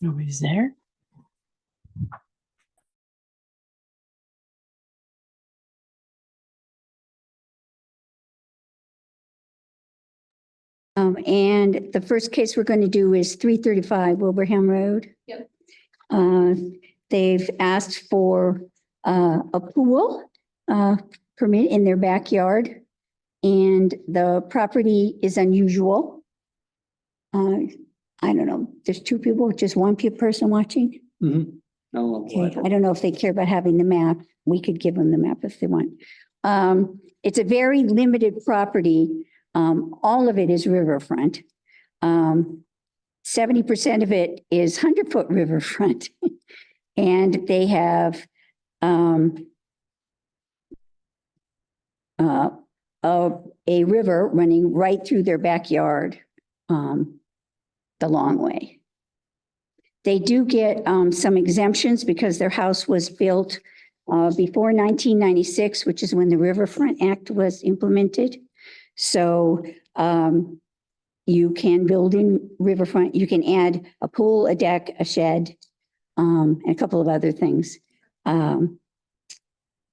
Nobody's there? And the first case we're going to do is 335 Wilbraham Road. Yep. They've asked for a pool permit in their backyard, and the property is unusual. I don't know, there's two people, just one person watching? Okay, I don't know if they care about having the map. We could give them the map if they want. It's a very limited property. All of it is riverfront. 70% of it is 100-foot riverfront. And they have a river running right through their backyard the long way. They do get some exemptions because their house was built before 1996, which is when the Riverfront Act was implemented. So you can build in riverfront, you can add a pool, a deck, a shed, and a couple of other things in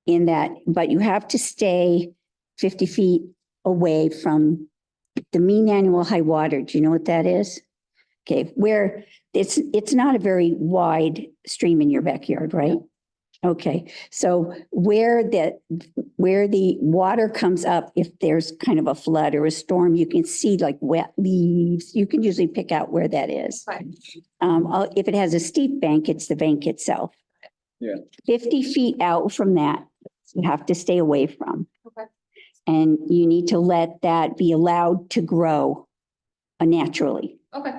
that, but you have to stay 50 feet away from the mean annual high water. Do you know what that is? Okay, where it's not a very wide stream in your backyard, right? Okay, so where the water comes up, if there's kind of a flood or a storm, you can see like wet leaves. You can usually pick out where that is. Right. If it has a steep bank, it's the bank itself. Yeah. 50 feet out from that, you have to stay away from. Okay. And you need to let that be allowed to grow naturally. Okay.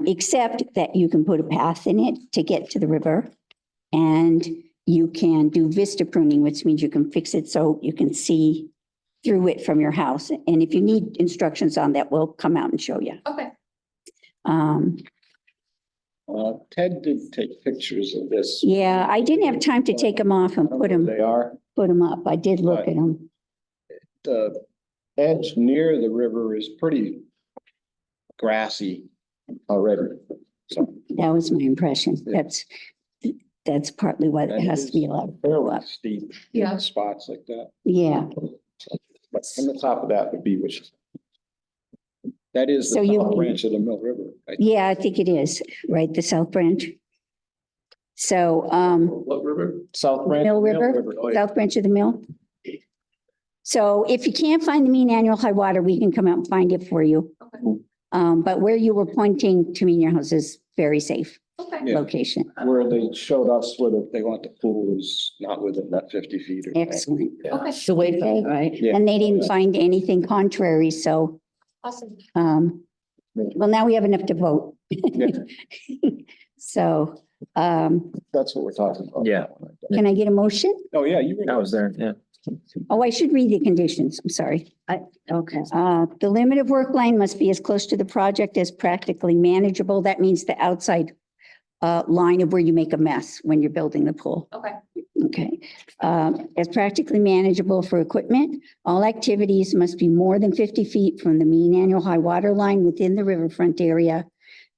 Except that you can put a path in it to get to the river, and you can do vista pruning, which means you can fix it so you can see through it from your house. And if you need instructions on that, we'll come out and show you. Okay. Ted did take pictures of this. Yeah, I didn't have time to take them off and put them They are. up. I did look at them. The edge near the river is pretty grassy already. So That was my impression. Yeah. That's partly why it And has to be allowed to go fairly up. steep Yeah. spots like that. Yeah, But from the top of that would be which. That is So the you- top branch of the Mill River. Right? yeah, I think it is, right, the South Branch. So, What river? South Branch. Mill River, Oh, yeah. South Branch of the Mill. So if you can't find the mean annual high water, we can come out and find it for you. Okay. But where you were pointing to mean your house is very safe Okay. Yeah. location. Where they showed us where they want the pool is not within that 50 feet. Or Excellent. Okay. It's away from, right? Yeah. And they didn't find anything contrary, so, Awesome. well, now we have enough to vote. Yeah. So, That's what we're talking about. Yeah. can I get a motion? Oh, yeah, you were. I was there, yeah. Oh, I should read the conditions. I'm sorry. Okay. The limit of work line must be as close to the project as practically manageable. That means the outside line of where you make a mess when you're building the pool. Okay. Okay. As practically manageable for equipment, all activities must be more than 50 feet from the mean annual high water line within the riverfront area.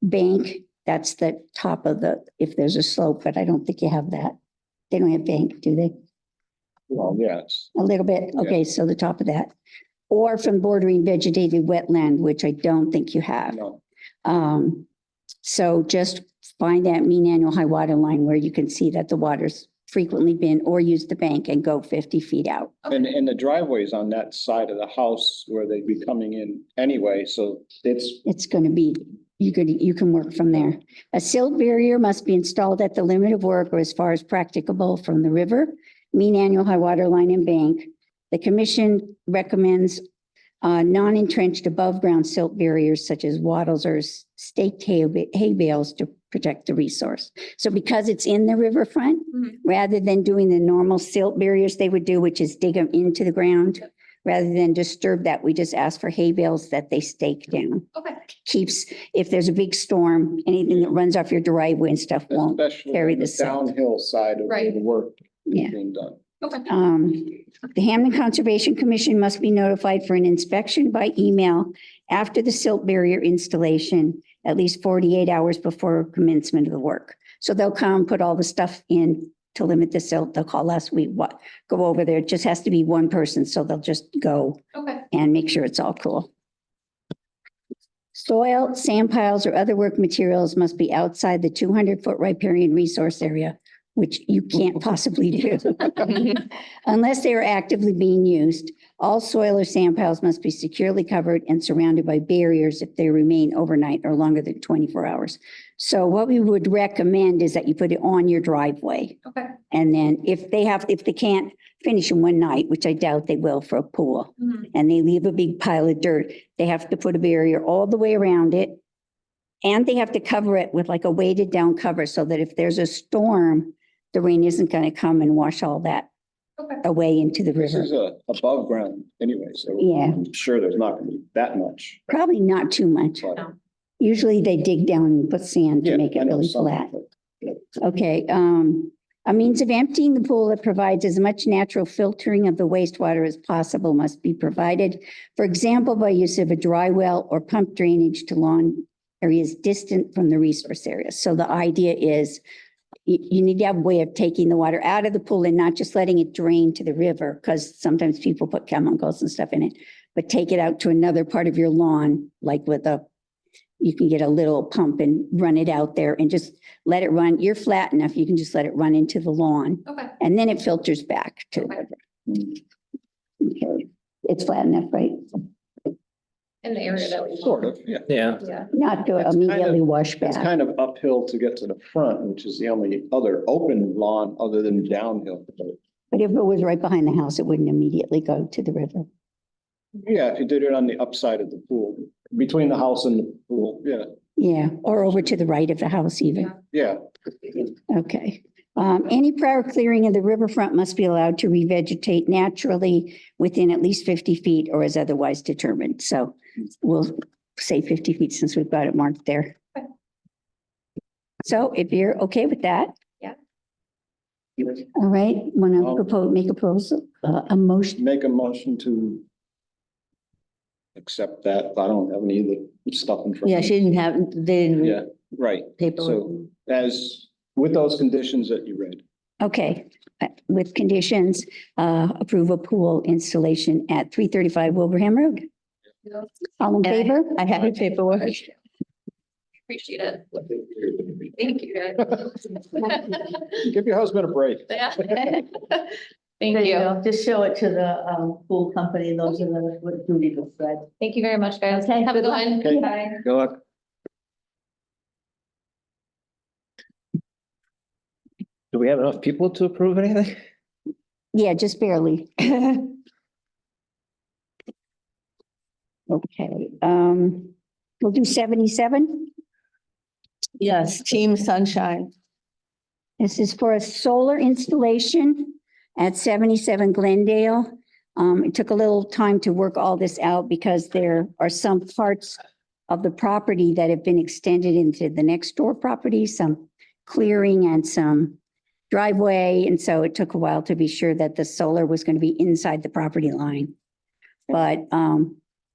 Bank, that's the top of if there's a slope, but I don't think you have that. They don't have bank, do they? Well, yes. A little bit, okay, so the top of that. Or from bordering vegetated wetland, which I don't think you have. No. So just find that mean annual high water line where you can see that the water's frequently been, or use the bank and go 50 feet out. And the driveway's on that side of the house where they'd be coming in anyway, so It's going to be, you can work from there. A silt barrier must be installed at the limit of work or as far as practicable from the river, mean annual high water line and bank. The commission recommends non-entrenched above ground silt barriers such as wattles or staked hay bales to protect the resource. So because it's in the riverfront, Mhm. rather than doing the normal silt barriers they would do, which is dig them into the ground, rather than disturb that, we just ask for hay bales that they stake down. Okay. Keeps, if there's a big storm, anything that runs off your driveway and stuff won't. especially carry on the the silt. downhill side of where Right. the work is Yeah. being done. Okay. The Hampden Conservation Commission must be notified for an inspection by email after the silt barrier installation, at least 48 hours before commencement of the work. So they'll come, put all the stuff in to limit the silt. They'll call us, go over there. It just has to be one person, so they'll just go Okay. and make sure it's all cool. Soil, sand piles, or other work materials must be outside the 200-foot riparian resource area, which you can't possibly do unless they are actively being used. All soil or sand piles must be securely covered and surrounded by barriers if they remain overnight or longer than 24 hours. So what we would recommend is that you put it on your driveway. Okay. And then if they can't finish in one night, which I doubt they will for a pool, Mhm. and they leave a big pile of dirt, they have to put a barrier all the way around it. And they have to cover it with like a weighted down cover so that if there's a storm, the rain isn't going to come and wash all that Okay. away into the This river. is above ground anyway, so. Yeah. I'm sure there's not gonna be that much. Probably not too much. but- No. Usually they dig down and put sand to Yeah, make I it know really some, flat. but- Okay, a means of emptying the pool that provides as much natural filtering of the wastewater as possible must be provided. For example, by use of a dry well or pump drainage to lawn areas distant from the resource area. So the idea is you need to have a way of taking the water out of the pool and not just letting it drain to the river, because sometimes people put chemicals and stuff in it, but take it out to another part of your lawn, like you can get a little pump and run it out there and just let it run. You're flat enough, you can just let it run into the lawn Okay. and then it filters back to the Okay. river. Okay, it's flat enough, right? In the area that we. Sort of, yeah. Yeah. Yeah. Not to It's kind of- immediately wash It's back. kind of uphill to get to the front, which is the only other open lawn other than downhill. But if it was right behind the house, it wouldn't immediately go to the river. Yeah, if you did it on the upside of the pool, between the house and the pool, yeah, Yeah, or over to the right of the house even. Yeah. yeah. Okay. Any prior clearing of the riverfront must be allowed to revegetate naturally within at least 50 feet or as otherwise determined. So we'll say 50 feet since we've got it marked there. Okay. So if you're okay with that. Yeah. All right, want to I'll- make a proposal, a motion? Make a motion to accept that. I don't have any of the stuff in front. Yeah, of she me. didn't have, they didn't Yeah, read right. paperwork. So as, with those conditions that you read. Okay, with conditions, approve a pool installation at 335 Wilbraham Road. All in And I- favor? I have your paperwork. Appreciate it. Thank you, guys. Give your husband a break. Yeah. There Thank you you. go. Just show it to the pool company. Those are what Judy just said. Thank you very much, guys. Okay, Have a good good luck. one. Okay. Bye. Good luck. Do we have enough people to approve anything? Yeah, just barely. Okay, we'll do 77. Yes, Team Sunshine. This is for a solar installation at 77 Glendale. It took a little time to work all this out because there are some parts of the property that have been extended into the next door property, some clearing and some driveway. And so it took a while to be sure that the solar was going to be inside the property line. But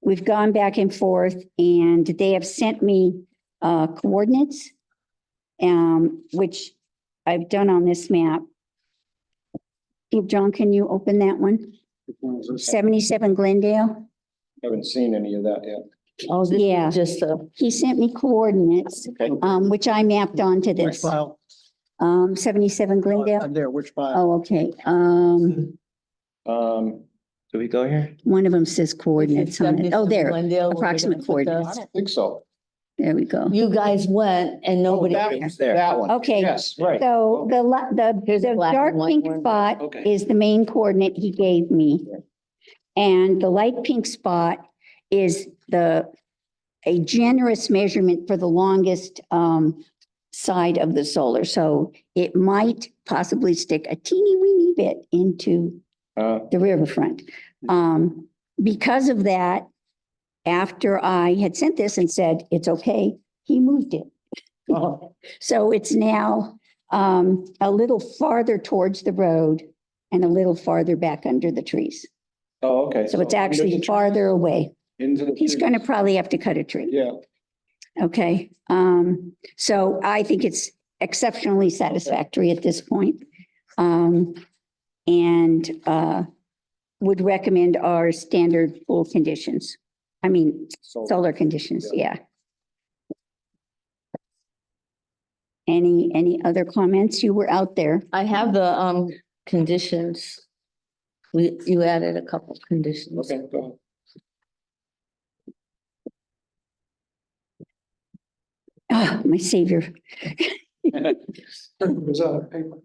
we've gone back and forth and they have sent me coordinates, which I've done on this map. John, can you open that one? 77 Glendale. Haven't seen any of that yet. Oh, this Yeah. is just a, He sent me coordinates, Okay. which I mapped onto Which this. file? 77 Glendale. I'm there, which file? Oh, okay. Do we go here? One of them says coordinates on it. Oh, there. Glendale, where we're approximate gonna put the- coordinates. I don't think so. There we go. You guys went and nobody. Oh, that one. Okay. Yes, right. So the Here's a black dark and white pink one. spot Okay. is the main coordinate he gave me. And the light pink spot is a generous measurement for the longest side of the solar. So it might possibly stick a teeny weeny bit into the riverfront. Because of that, after I had sent this and said, it's okay, he moved it. So it's now a little farther towards the road and a little farther back under the trees. Oh, okay. So it's under actually the farther away. Into the. He's going to probably have to cut a tree. Yeah, Okay, so I think it's exceptionally satisfactory at this point. And would recommend our standard pool conditions. I mean, so, solar conditions, yeah. Any other comments? You were out there. I have the conditions. You added a couple conditions. okay, go Ah, my savior. ahead. Was out of paper,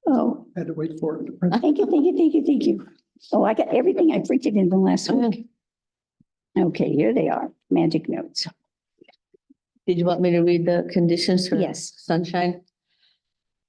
Oh, had to wait for it. thank you, thank you, thank you, thank you. Oh, I got everything I printed in the last week. Okay, here they are, magic notes. Did you want me to read the conditions for Yes. sunshine?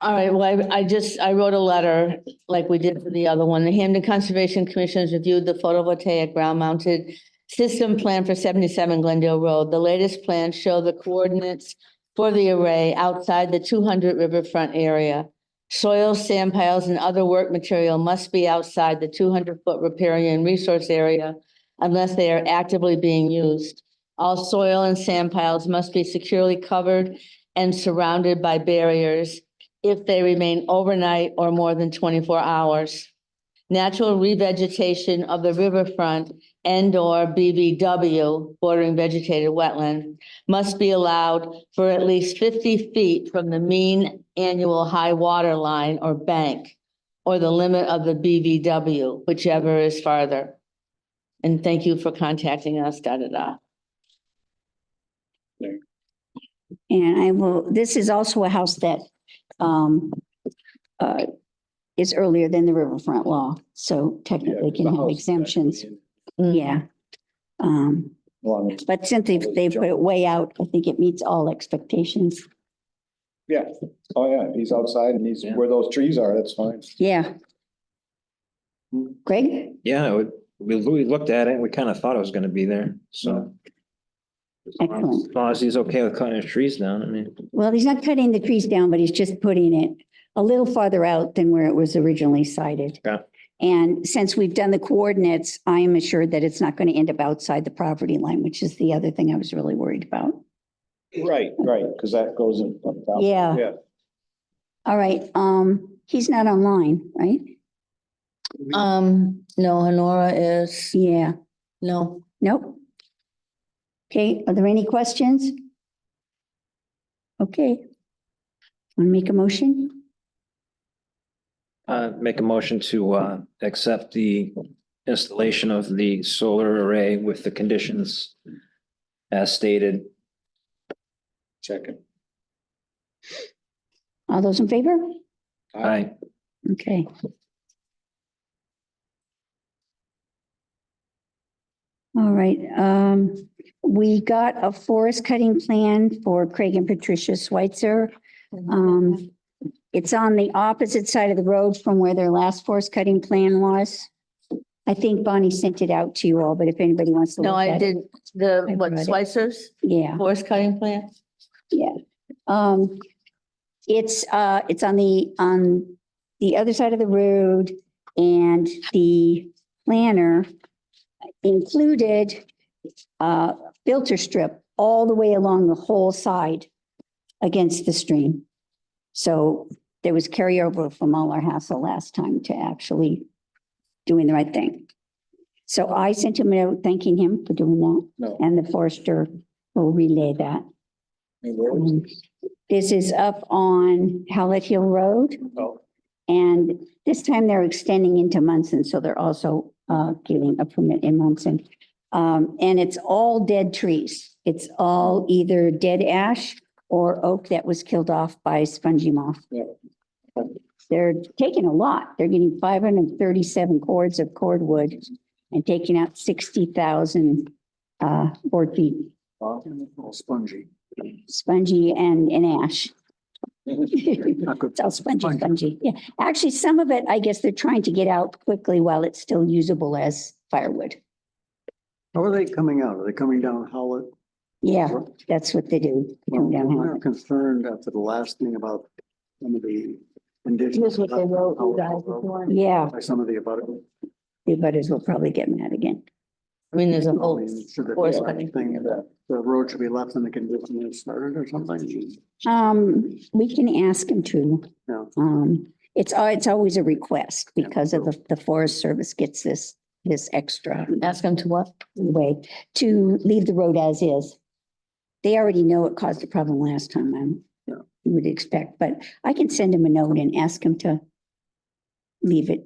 All right, well, I wrote a letter like we did for the other one. The Hampden Conservation Commission has reviewed the photovoltaic ground mounted system plan for 77 Glendale Road. The latest plans show the coordinates for the array outside the 200 riverfront area. Soil, sand piles, and other work material must be outside the 200-foot riparian resource area unless they are actively being used. All soil and sand piles must be securely covered and surrounded by barriers if they remain overnight or more than 24 hours. Natural revegetation of the riverfront and/or BVW, bordering vegetated wetland, must be allowed for at least 50 feet from the mean annual high water line or bank, or the limit of the BVW, whichever is farther. And thank you for contacting us, And I will, this is also a house that is earlier than the riverfront law, so technically can have exemptions. Yeah. But since they put it way out, I think it meets all expectations. Yeah, oh, yeah, he's outside and he's Yeah. where those trees are, that's fine. Yeah. Greg? Yeah, we looked at it, and we kind of thought it was gonna be there, so. Excellent. As long as he's okay with cutting his trees down, I mean. Well, he's not cutting the trees down, but he's just putting it a little farther out than where it was originally sited. Yeah. And since we've done the coordinates, I am assured that it's not going to end up outside the property line, which is the other thing I was really worried about. Right, because that goes in. up top. Yeah. Yeah, All right, he's not online, right? No, Honora is, Yeah, no. nope. Okay, are there any questions? Okay. Want to make a motion? Make a motion to accept the installation of the solar array with the conditions as stated. second. All those in favor? Aye. Okay. All right, we got a forest cutting plan for Craig and Patricia Schweitzer. It's on the opposite side of the road from where their last forest cutting plan was. I think Bonnie sent it out to you all, but if anybody wants to No, look I at it. did what, brought it. Schweitzer's Yeah, forest cutting plan? yeah. It's on the other side of the road, and the planner included filter strip all the way along the whole side against the stream. So there was carryover from all our hassle last time to actually doing the right thing. So I sent him a note thanking him for doing that, No. and the forester will relay that. And where was this? This is up on Howlett Hill Road, Oh, and this time they're extending into Munson, so they're also giving a permit in Munson. And it's all dead trees. It's all either dead ash or oak that was killed off by spongy moth. Yeah. They're taking a lot. They're getting 537 cords of cordwood and taking out 60,000 board feet, All spongy. spongy and ash. Not good. It's all spongy. Yeah, actually, some of it, I guess they're trying to get out quickly while it's still usable as firewood. How are they coming out? Are they coming down Howlett? Yeah, that's what they do. They come down I'm Howlett. concerned after the last thing about some of the conditions. Here's what they wrote, you guys, if you want. Yeah, By some of the about. the butters will probably get mad again. I mean, there's a whole Should there course be running. a thing that the road should be left in the condition it started or something? We can ask him to. No. It's always a request because of the Forest Service gets this extra Ask them to what? way to leave the road as is. They already know it caused a problem last time, you would expect, but I can send him a note and ask him to leave it.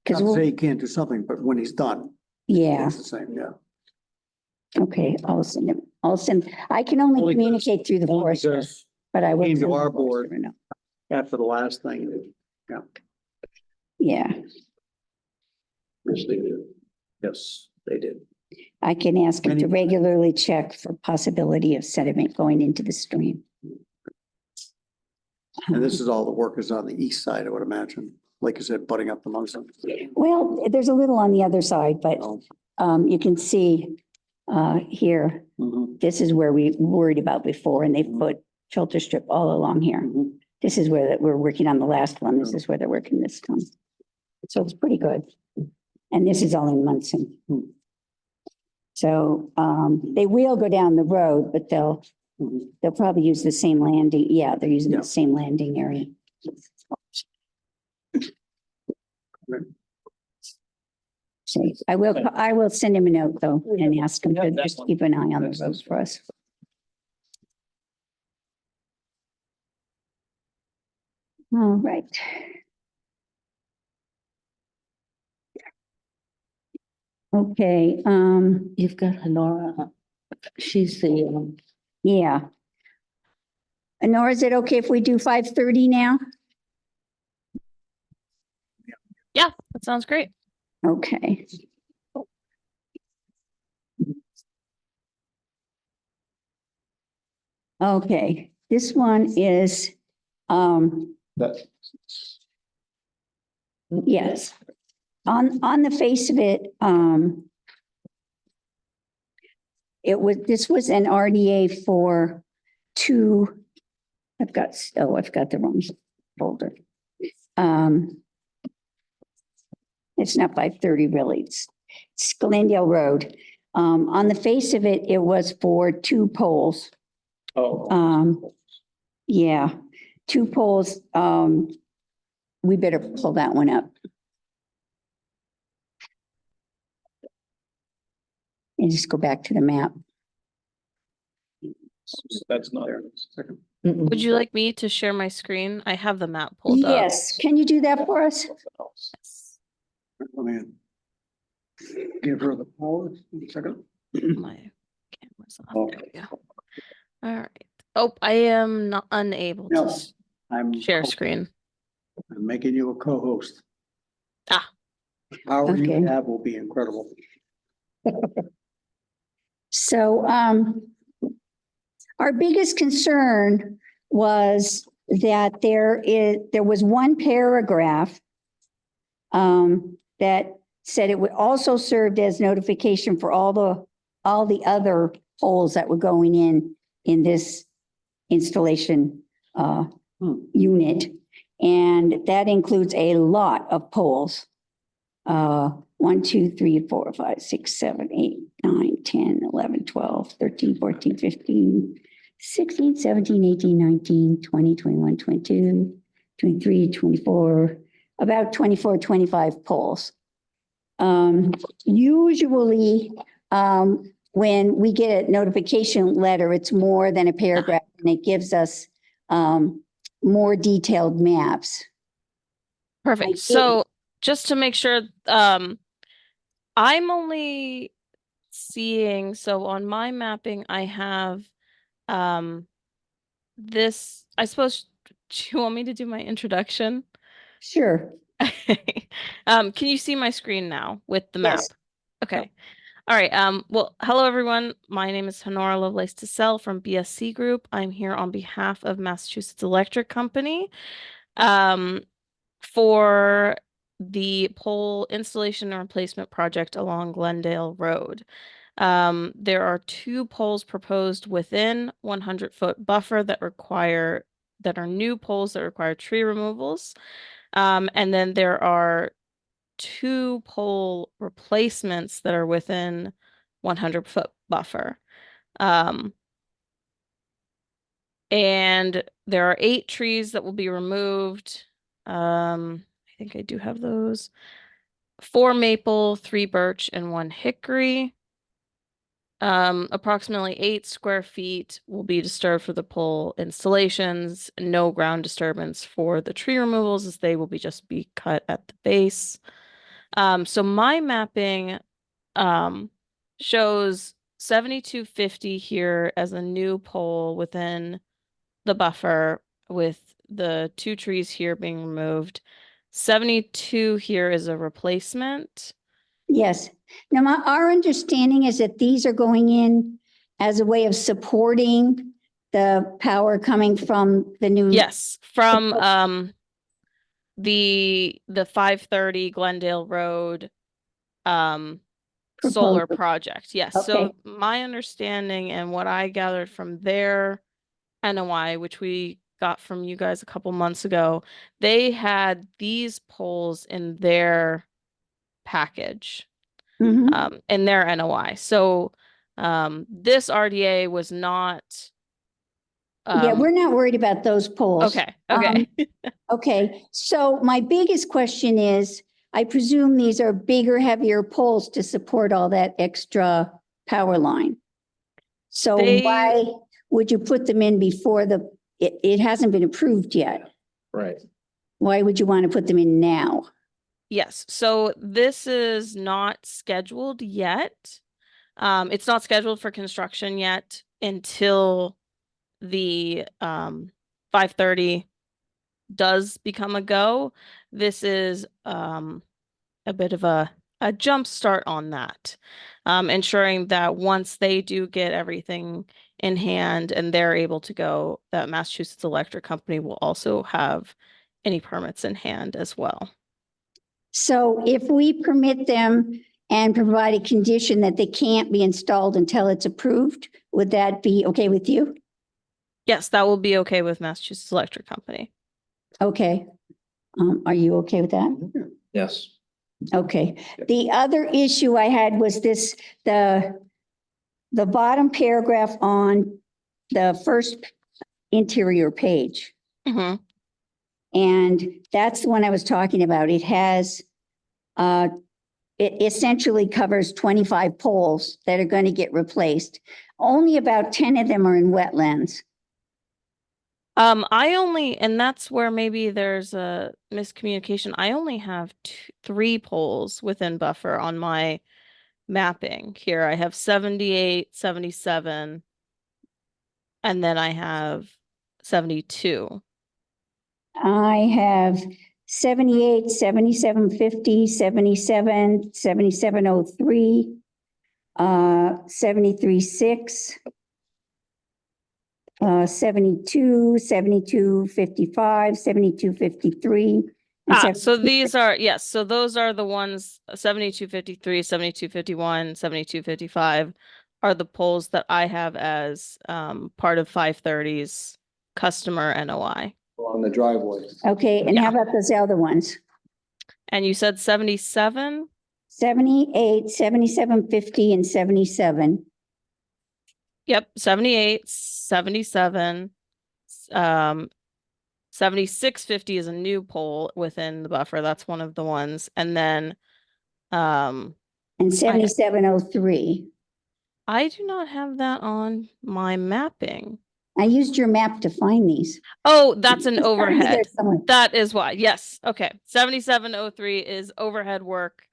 Because Not to say he can't do something, but when he's done, yeah, it's the same, yeah. okay, I can only Only communicate through the Only Forest, Service, because but I will. came to send the our Forest board. Service a note. after the last thing, yeah. Yeah, Yes, they did. Yes, they did. I can ask him to Many- regularly check for possibility of sediment going into the stream. And this is all the work is on the east side, I would imagine, like you said, butting up the mountain. Well, there's a little on the other side, but Oh, you can see here, mhm, this is where we worried about before, and they put filter strip all along here. mhm. This is where we're working on the last one. This is where they're working this time. So it's pretty good. And this is all in Munson. Hmm. So they will go down the road, but they'll Mhm. probably use the same landing. Yeah, they're using Yeah. the same landing area. Right. So I will send him a note though and ask him to just keep an eye on the roads for us. All right. Okay, You've got Honora. She's the, yeah. Nora, is it okay if we do 5:30 now? Yeah, that sounds great. Okay. Okay, this one is, That, yes. On the face of it, this was an RDA for two, I've got the wrong folder. It's not 5:30 really, it's Glendale Road. On the face of it, it was for two poles. Yeah, two poles. We better pull that one up. And just go back to the map. that's not. Second. Would you like me to share my screen? I have the map pulled up. Yes, can you do that for us? Yes. Let me give her the power, second. My camera's off. There we go. All right. Oh, I am not unable No. to I'm share screen. I'm making you a co-host. Ah. Power you Okay. have will be incredible. So, our biggest concern was that there was one paragraph that said it would also serve as notification for all the other poles that were going in this installation unit. And that includes a lot of poles. 1, 2, 3, 4, 5, 6, 7, 8, 9, 10, 11, 12, 13, 14, 15, 16, 17, 18, 19, 20, 21, 22, 23, 24, about 24, 25 poles. Usually, when we get a notification letter, it's more than a paragraph and it gives us more detailed maps. I Perfect. did. So just to make sure, I'm only seeing, so on my mapping, I have this, I suppose, do you want me to do my introduction? Sure. Can you see my screen now with the map? Yes. Okay. All right. Well, hello, everyone. My name is Honora Lovelace Tassell from BSC Group. I'm here on behalf of Massachusetts Electric Company for the pole installation and replacement project along Glendale Road. There are 2 poles proposed within 100-foot buffer that require that are new poles that require tree removals. And then there are 2 pole replacements that are within 100-foot buffer. And there are 8 trees that will be removed. I think I do have those. 4 maple, 3 birch, and 1 hickory. Approximately 8 square feet will be disturbed for the pole installations. No ground disturbance for the tree removals, as they will just be cut at the base. So my mapping shows 7250 here as a new pole within the buffer, with the 2 trees here being removed. 72 here is a replacement. Yes. Now, our understanding is that these are going in as a way of supporting the power coming from the new. Yes, from the 530 Glendale Road solar Proposal. project. Yes. Okay. So my understanding and what I gathered from their NOI, which we got from you guys a couple months ago, they had these poles in their package, Mhm. in their NOI. So this RDA was not. Yeah, we're not worried about those poles. Okay. Okay. Okay, so my biggest question is, I presume these are bigger, heavier poles to support all that extra power line. So They- why would you put them in before it hasn't been approved yet? Right. Why would you want to put them in now? Yes. So this is not scheduled yet. It's not scheduled for construction yet until the 530 does become a go. This is a bit of a jump start on that, ensuring that once they do get everything in hand and they're able to go, that Massachusetts Electric Company will also have any permits in hand as well. So if we permit them and provide a condition that they can't be installed until it's approved, would that be okay with you? Yes, that will be okay with Massachusetts Electric Company. Okay. Are you okay with that? Yes. Okay. The other issue I had was this, the bottom paragraph on the first interior page. Mhm. And that's the one I was talking about. It has, it essentially covers 25 poles that are going to get replaced. Only about 10 of them are in wetlands. And that's where maybe there's a miscommunication. I only have 3 poles within buffer on my mapping here. I have 78, 77, and then I have 72. I have 78, 7750, 77, 7703, 73.6, 72, 7255, 7253. So these are, yes, so those are the ones, 7253, 7251, 7255 are the poles that I have as part of 530's customer NOI. Along the driveway. Okay, and how about those other ones? And you said 77? 78, 7750, and 77. Yep, 78, 77. 7650 is a new pole within the buffer. That's one of the ones. And then And 7703. I do not have that on my mapping. I used your map to find these. Oh, that's an It's gotta be there overhead. somewhere. That is why. Yes. Okay. 7703 is overhead work.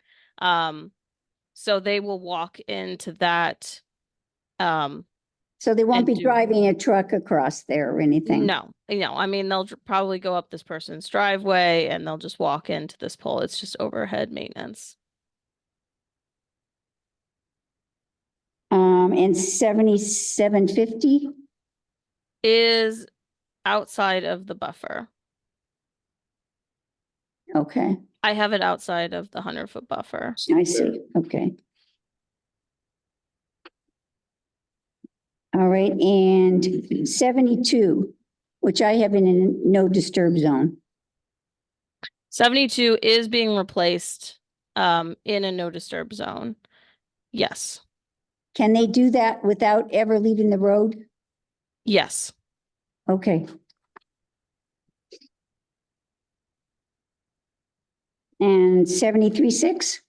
So they will walk into that. So they won't and be do- driving a truck across there or anything. No, I mean, they'll probably go up this person's driveway and they'll just walk into this pole. It's just overhead maintenance. And 7750. Is outside of the buffer. Okay, I have it outside of the 100-foot buffer. I see. Okay. All right, and 72. which I have in a no disturb zone. 72 is being replaced in a no disturb zone. Yes. Can they do that without ever leaving the road? Yes. Okay. And 73.6?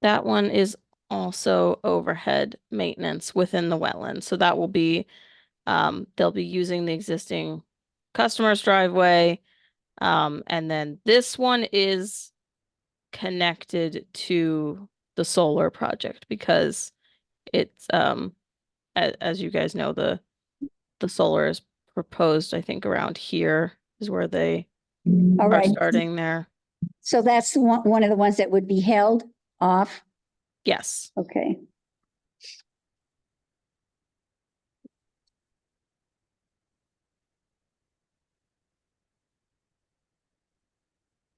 That one is also overhead maintenance within the wetland. So that will be, they'll be using the existing customer's driveway. And then this one is connected to the solar project because it's, as you guys know, the solar is proposed, I think around here is where they All are right. starting there. So that's the one of the ones that would be held off? Yes. Okay.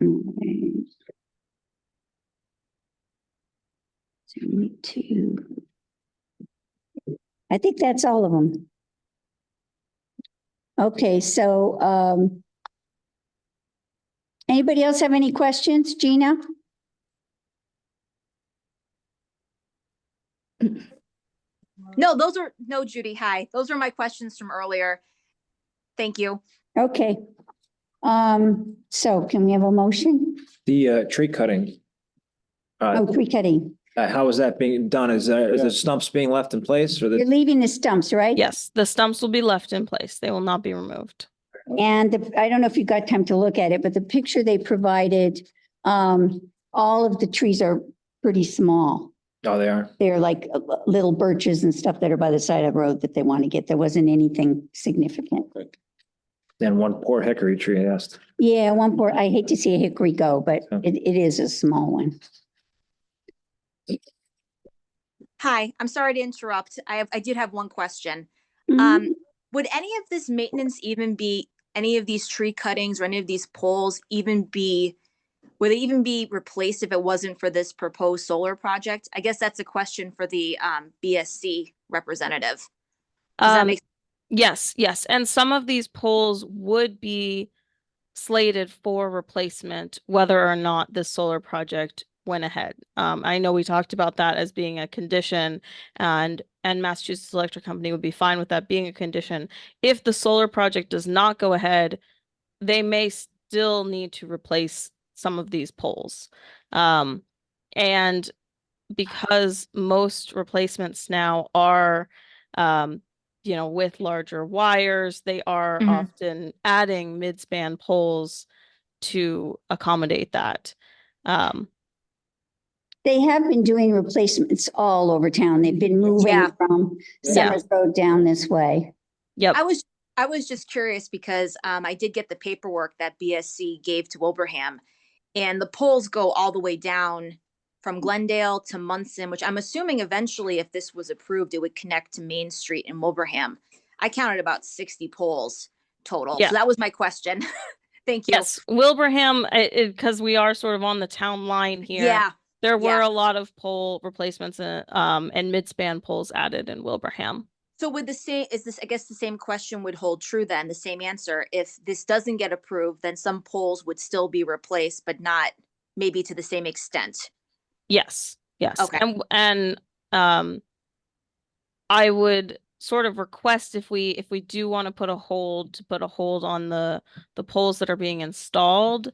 Okay. 72. I think that's all of them. Okay, so, anybody else have any questions? Gina? No, Judy, hi. Those are my questions from earlier. Thank you. Okay. So can we have a motion? The tree cutting, Oh, tree cutting. how is that being done? Is the stumps being left in place or You're the? leaving the stumps, right? Yes, the stumps will be left in place. They will not be removed. And I don't know if you got time to look at it, but the picture they provided, all of the trees are pretty small. Oh, they are. They're like little birches and stuff that are by the side of the road that they want to get. There wasn't anything significant. And one poor hickory tree, I asked. Yeah, one poor, I hate to see a hickory go, but it is a small one. Hi, I'm sorry to interrupt. I did have one question. Mhm. Would any of this maintenance even be, any of these tree cuttings or any of these poles would they even be replaced if it wasn't for this proposed solar project? I guess that's a question for the BSC representative. Does that make Yes, yes. And some of these poles would be slated for replacement, whether or not this solar project went ahead. I know we talked about that as being a condition, and Massachusetts Electric Company would be fine with that being a condition. If the solar project does not go ahead, they may still need to replace some of these poles. And because most replacements now are, with larger wires, they are Mhm. often adding mid-span poles to accommodate that. They have been doing replacements all over town. They've been moving Yeah. from Summers Road down this way. Yep. I was just curious because I did get the paperwork that BSC gave to Wilbraham, and the poles go all the way down from Glendale to Munson, which I'm assuming eventually, if this was approved, it would connect to Main Street in Wilbraham. I counted about 60 poles total. Yeah. So that was my question. Thank you. Yes, Wilbraham, because we are sort of on the town line here. Yeah. There were yeah. a lot of pole replacements and mid-span poles added in Wilbraham. So would I guess the same question would hold true then, the same answer. If this doesn't get approved, then some poles would still be replaced, but not maybe to the same extent. Yes, yes. Okay. And I would sort of request if we do want to put a hold on the poles that are being installed,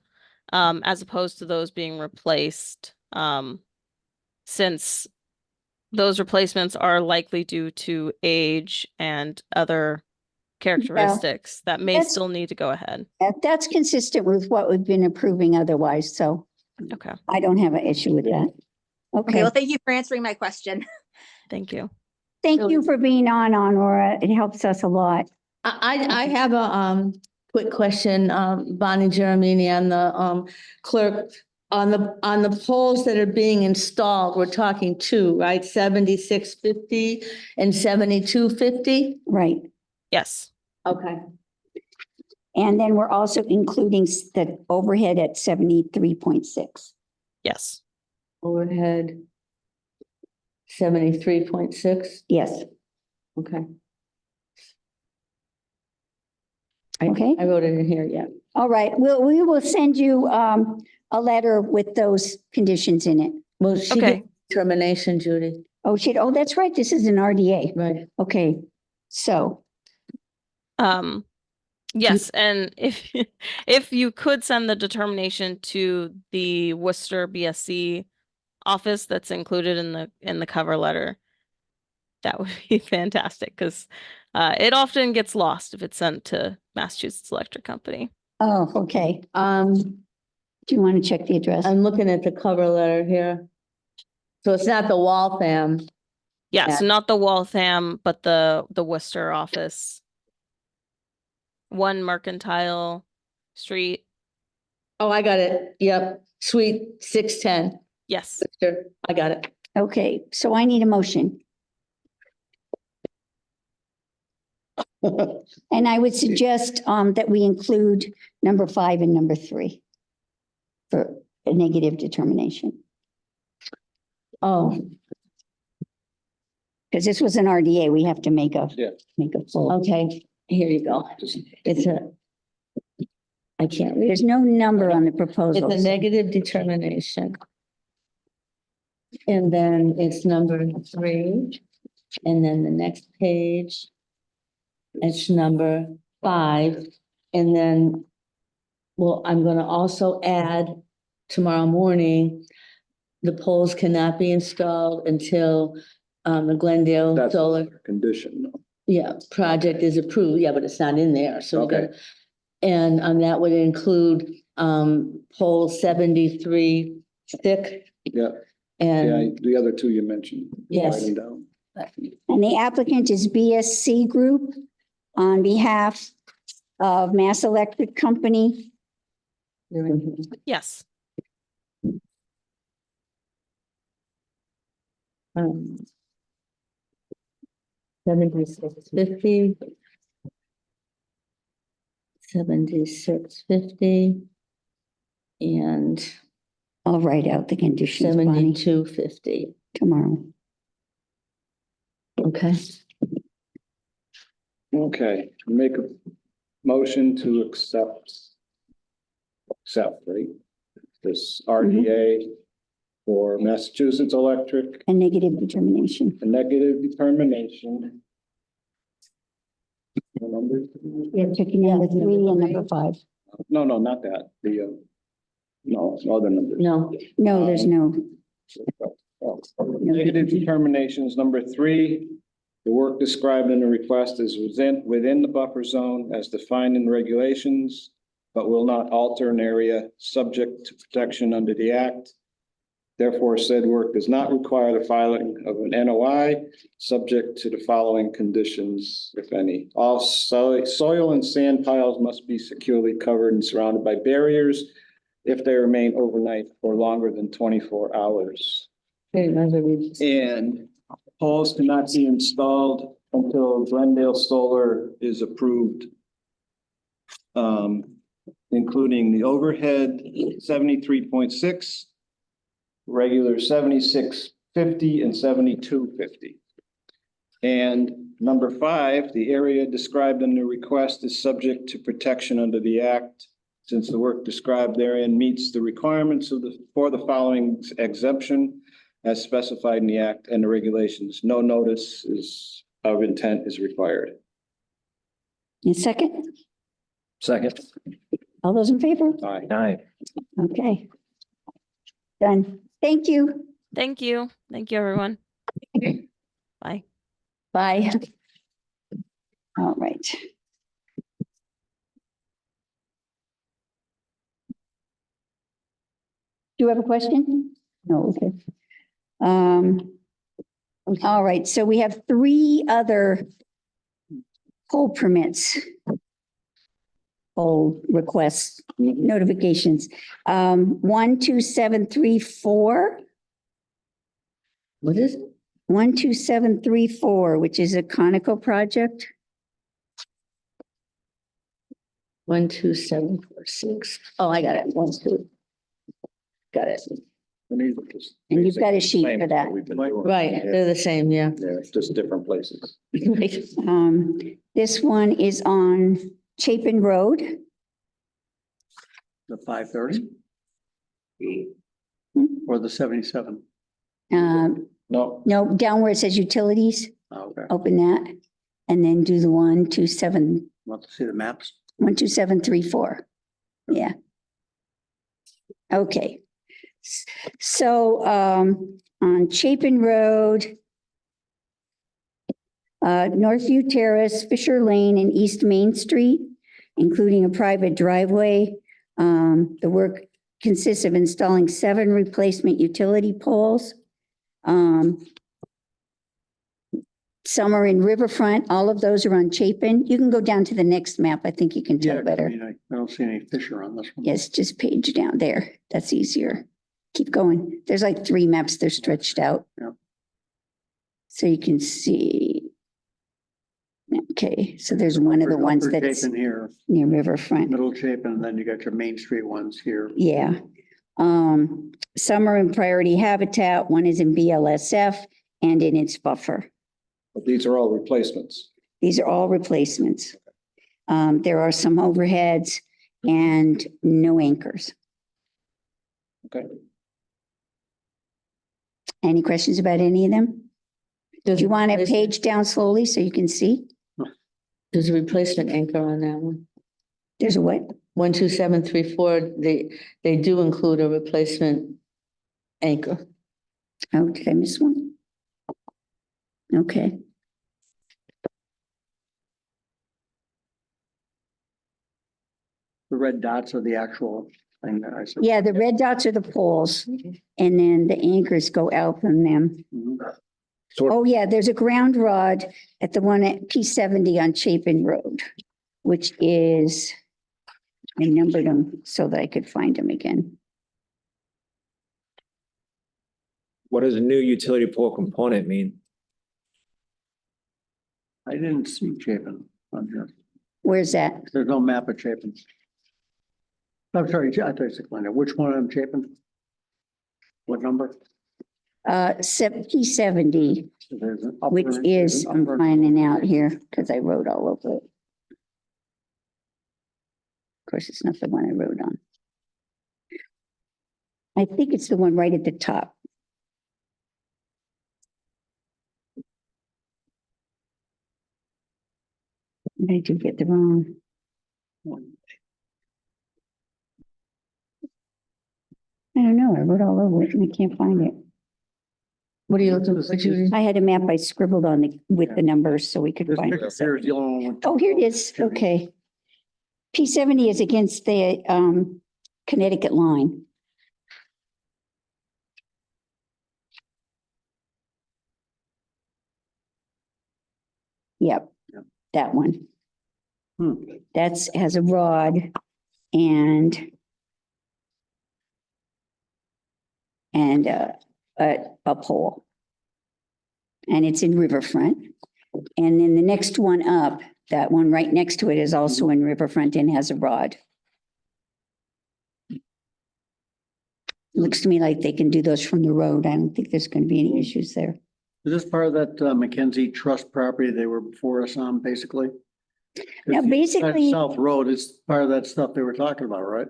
as opposed to those being replaced, since those replacements are likely due to age and other characteristics that may That's- still need to go ahead. That's consistent with what we've been approving otherwise, so Okay, I don't have an issue with that. Okay. Okay, Well, thank you for answering my question. thank you. thank you for being on, Nora. It helps us a lot. I have a quick question, Bonnie Jeremini, on the clerk. On the poles that are being installed, we're talking two, right? 7650 and 7250? Right. Yes, Okay. And then we're also including the overhead at 73.6. yes. Overhead 73.6. Yes. Okay. Okay. I wrote it in here, yeah. All right, we will send you a letter with those conditions in it. Well, she Okay. did termination, Judy, Oh, shit, oh, that's right, this is an RDA. right? Okay, so, Yes, and if if you could send the determination to the Worcester BSC office that's included in the cover letter, that would be fantastic because it often gets lost if it's sent to Massachusetts Electric Company. oh, okay. Do you want to check the address? I'm looking at the cover letter here. So it's not the Waltham. Yeah, Yeah. so not the Waltham, but the Worcester office. 1 Mercantile Street. Oh, I got it. Yep, Suite 610. Yes. Sure, I got it. Okay, so I need a motion. And I would suggest that we include number 5 and number 3 for a negative determination. Oh, Because this was an RDA, we have to make a full. okay, here you go. It's I can't read. There's no number on the It's proposal. a negative determination. And then it's number 3. And then the next page, it's number 5. And then, well, I'm gonna also add tomorrow morning, the poles cannot be installed until the Glendale That's Solar, a condition. yeah, project is approved. Yeah, but it's not in there, so we Okay. gotta. And that would include pole 73 thick. Yeah, And the other two you mentioned. Yes. Writing down. And the applicant is BSC Group on behalf of Mass Electric Company. Yes. um, 7650. 7650. And I'll write out the conditions, Bonnie, 7250. tomorrow. Okay. Okay, make a motion to accept, right? This RDA for Massachusetts Electric, A negative determination. a negative determination. The numbers? You're checking number 3 and number 5. No, not that, no, other numbers. No, No, there's no. Negative determinations, number 3, the work described in the request is within the buffer zone as defined in the regulations, but will not alter an area subject to protection under the act. Therefore, said work does not require the filing of an NOI, subject to the following conditions, if any. All soil and sand piles must be securely covered and surrounded by barriers if they remain overnight or longer than 24 hours. And poles cannot be installed until Glendale Solar is approved, including the overhead 73.6, regular 7650 and 7250. And number 5, the area described in the request is subject to protection under the act, since the work described therein meets the requirements for the following exemption as specified in the act and the regulations. No notice of intent is required. And second, Second. all those in favor? Aye. Aye. Okay. Done. Thank you. Thank you. Thank you, everyone. Bye. Bye. All right. Do you have a question? No, okay. All right, so we have 3 other poll permits. Poll requests, notifications. 12734. what is it? 12734, which is a Conoco project. 12746. Oh, I got it. 1, 2. Got it. And you've got a sheet for that. Right, they're the same, yeah. Yeah, it's just different places. This one is on Chapin Road. The 530? Or the 77? Um, No, no, down where it says utilities, Oh, okay. open that. And then do the 127, Want to see the maps? 12734. Yeah. Okay. So, on Chapin Road, Northview Terrace, Fisher Lane, and East Main Street, including a private driveway. The work consists of installing 7 replacement utility poles. Some are in Riverfront. All of those are on Chapin. You can go down to the next map. I think you can Yeah, tell I better. mean, I don't see any Fisher on this one. Yes, just page down there. That's easier. Keep going. There's like 3 maps. They're stretched out. Yeah. So you can see. Okay, so there's one of the ones Upper that's Chapin here, near Riverfront. Middle Chapin, and then you got your Main Street ones here. Yeah. Some are in priority habitat, one is in BLSF and in its buffer. but these are all replacements. These are all replacements. There are some overheads and no anchors. Okay. Any questions about any of them? Do you want to There's- page down slowly so you can see? There's a replacement anchor on that one. There's a what? 12734, they do include a replacement anchor. Oh, did I miss one? Okay. The red dots are the actual thing that I said. Yeah, the red dots are the poles and then the anchors go out from them. Mhm. Oh, yeah, there's a ground rod at the one at P70 on Chapin Road, which is, I numbered them so that I could find them again. What does a new utility pole component mean? I didn't see Chapin on here. Where's that? There's no map of Chapin. I'm sorry, I thought you said Glenda. Which one of them Chapin? What number? P70, So there's an upper- which there's is, an I'm upper- finding out here because I wrote all over it. Of course, it's not the one I wrote on. I think it's the one right at the top. I do get the wrong. I don't know. I wrote all over it and I can't find it. What are you looking for, Judy? I had a map I scribbled on the, with the numbers so we could This find picture it. here is the only one. Oh, here it is. Okay. P70 is against the Connecticut line. Yep, Yep. that one. Hmm. That's, has a rod and a pole. And it's in Riverfront. And then the next one up, that one right next to it is also in Riverfront and has a rod. Looks to me like they can do those from the road. I don't think there's going to be any issues there. Is this part of that Mackenzie Trust property they were before us on, basically? Now, If you- basically- that South Road is part of that stuff they were talking about, right?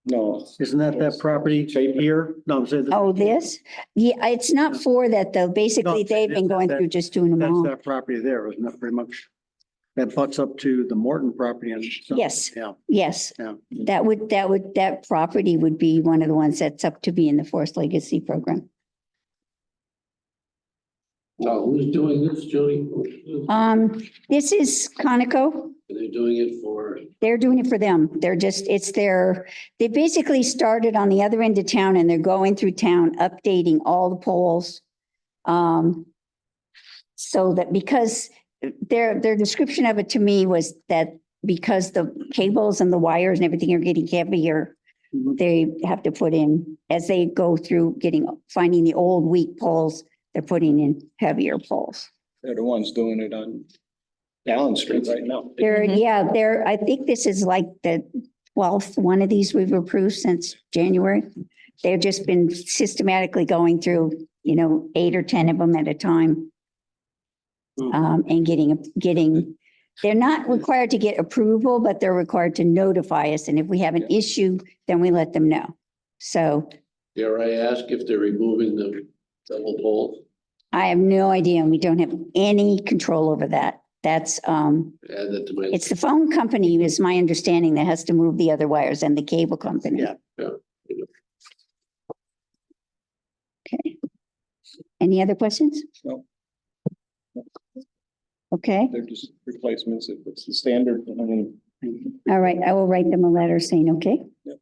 No, Isn't that property Chapin. here? No, I'm saying. Oh, this? Yeah, it's not for that though. Basically, No, they've been going that- through just doing them That's all. that property there, isn't it, pretty much? That butts up to the Morton property and. Yes. Yeah, Yes, yeah. that property would be one of the ones that's up to be in the Forest Legacy program. Now, who's doing this, Jody? This is Conoco. Are they doing it for, They're doing it for them. They're just, they basically started on the other end of town and they're going through town, updating all the poles. So that because their description of it to me was that because the cables and the wires and everything are getting heavier, Mhm. they have to put in, as they go through finding the old weak poles, they're putting in heavier poles. they're the ones doing it on Allen Street right now. I think this is like the 12th one of these we've approved since January. they've just been systematically going through, 8 or 10 of them at a time. And getting, they're not required to get approval, but they're required to notify us. And if we have an issue, then we let them know. So Dare I ask if they're removing the double poles? I have no idea, and we don't have any control over that. That's, Add that to my. it's the phone company, is my understanding, that has to move the other wires, and the cable company. Yeah. Okay. Any other questions? No. Okay, They're just replacements. It's the standard. I mean, all right, I will write them a letter saying, okay. Yep.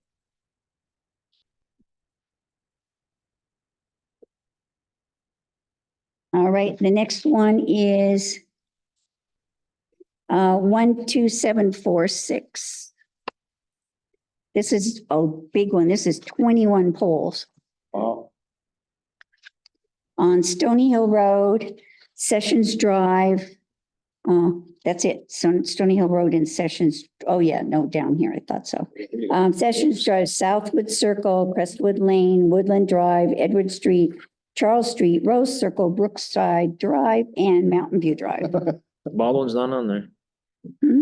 All right, the next one is 12746. This is a big one. This is 21 poles wow. on Stony Hill Road, Sessions Drive. That's it. So Stony Hill Road and Sessions. Oh yeah, no, down here. I thought so. Sessions Drive, Southwood Circle, Crestwood Lane, Woodland Drive, Edward Street, Charles Street, Rose Circle, Brookside Drive, and Mountain View Drive. Baldwin's not on there. Hmm?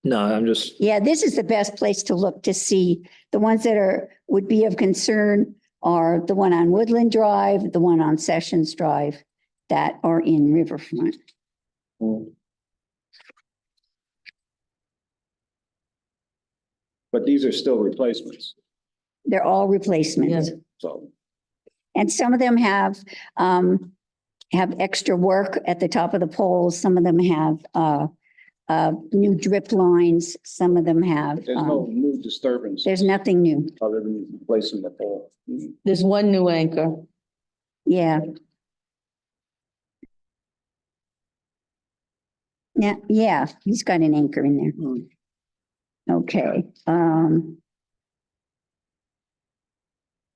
No, I'm just, Yeah, this is the best place to look to see. The ones that would be of concern are the one on Woodland Drive, the one on Sessions Drive, that are in Riverfront. But these are still replacements. They're all replacements. So And some of them have extra work at the top of the poles. Some of them have new drip lines. Some of them have, there's no new disturbance there's nothing new. other than replacing the pole. There's one new anchor. Yeah. Yeah, he's got an anchor in there. Okay,